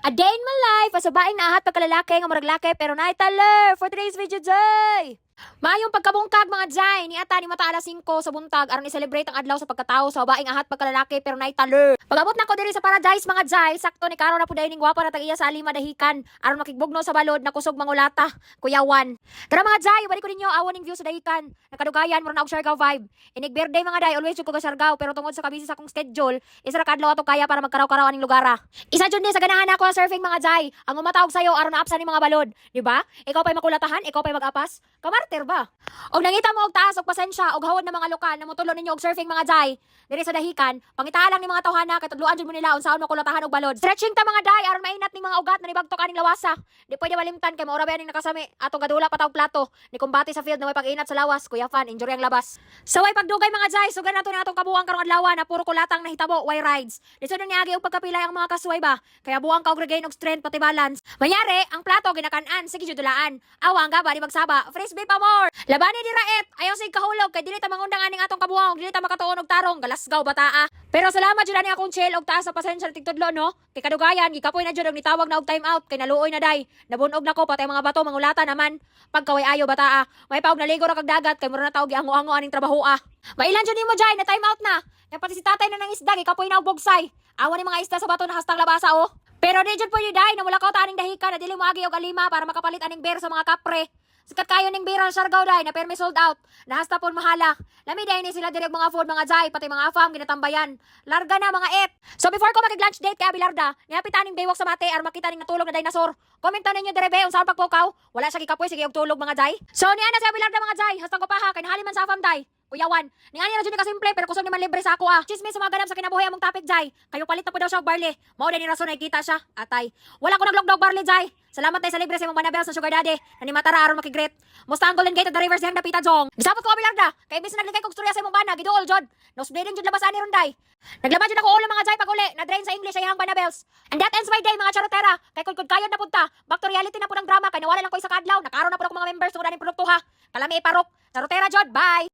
A day in my life, as a baing naahat pagkalalaki nga murag laki pero naay taler for today's video day. Mayong pagkabungkag mga jay, ni ata ni mata alas 5 sa buntag aron i-celebrate ang adlaw sa pagkatao sa baing ahat pagkalalaki pero naay taler. Pag-abot na ko diri sa Paradise mga jay, sakto ni karon na pud ning gwapa na tag-iya sa alima dahikan aron makigbugno sa balod na kusog mangulata, kuyawan. Tara mga jay, balik ko ninyo awon ning view sa dahikan. Nakadugayan mura na og Siargao vibe. Inig birthday mga day, always jud ko ga Siargao pero tungod sa kabisi sa akong schedule, isa ra kadlaw ato kaya para magkaraw-karaw aning lugara. Isa jud ni sa ganahan ako sa surfing mga jay, ang umatawag sayo aron naapsa ni mga balod, di ba? Ikaw pa'y makulatahan, ikaw pa'y mag-apas. Kamartir ba? Og nangita mo og taas og pasensya og hawod na mga lokal na motulo ninyo og surfing mga jay diri sa dahikan, pangitaha lang ni mga tawhana kay tudloan jud mo nila unsaon makulatahan og balod. Stretching ta mga day aron mainat ning mga ugat na nibagto kaning lawasa. Di pwede malimtan kay maura ba ning nakasami atong gadula pa tawag plato ni kumbati sa field na may pag-inat sa lawas, kuya fan, injury ang labas. So way pagdugay mga jay, sugan nato na atong kabuang karong adlaw na puro kulatang nahitabo, way rides. Lisod nang niagi og pagkapilay ang mga kasuway ba, kaya buang ka og regain og strength pati balance. Mayari ang plato ginakan-an, sige jud dulaan. Awang ga ba di magsaba, frisbee pa more. Labani di raet, ayaw sig kahulog kay dili ta mangundang aning atong kabuang, dili ta makatuon og tarong, galasgaw bataa. Pero salamat jud ani akong chill og taas sa pasensya tigtudlo no. Kay kadugayan gikapoy na jud og nitawag na og time out kay naluoy na day. Nabunog na ko patay mga bato mangulata naman. Pagkaway ayo bataa, may paog naligo ra kag dagat kay mura na tawag giango-ango aning trabahoa. Mailan jud nimo jay na time out na. Nya pati si tatay na nang isda gikapoy na og bogsay. Awan ni mga isda sa bato na hastang labasa oh. Pero di jud pwede day na wala ka ta aning dahikan na dili mo agi og alima para makapalit aning beer sa mga kapre. Sikat kayo ning beer sa Siargao day na permi sold out. Nahasta pon mahala. Lami day ni sila direk mga food mga jay pati mga afam ginatambayan. Larga na mga et. So before ko mag-lunch date kay Abilarda, niapit aning daywalk sa mate aron makita ning natulog na dinosaur. Comment na ninyo dire be unsaon pagpukaw? Wala siya gikapoy sige og tulog mga jay. So niana si Abilarda mga jay, hastang ko pa ha kay haliman sa afam day. Kuyawan, ni ani ra jud ni kasimple pero kusog ni man libre sa ako ah. Chismis sa mga ganap sa kinabuhi among topic jay. Kayo palit na po daw siya og barley. Mao din ni rason ay kita siya. Atay. Wala ko naglogdog barley jay. Salamat tay sa libre sa imong banabel sa sugar daddy. Nani matara aron makigret. Musta ang Golden Gate at the Rivers dihang dapita jong. Bisapot ko Abilarda. Kay bis naglikay kog storya sa imong bana giduol jud. Nos bleeding jud labas ani ronday. Naglaba jud ako ulo mga jay pag uli. Na drain sa English ay hang banabels. And that ends my day mga charotera. Kay kud kayod na punta. Back to reality na pud ang drama kay nawala lang ko isa ka adlaw. Nakaron na pud ako mga members tungod aning produkto ha. Kalami iparok. Charotera jud. Bye.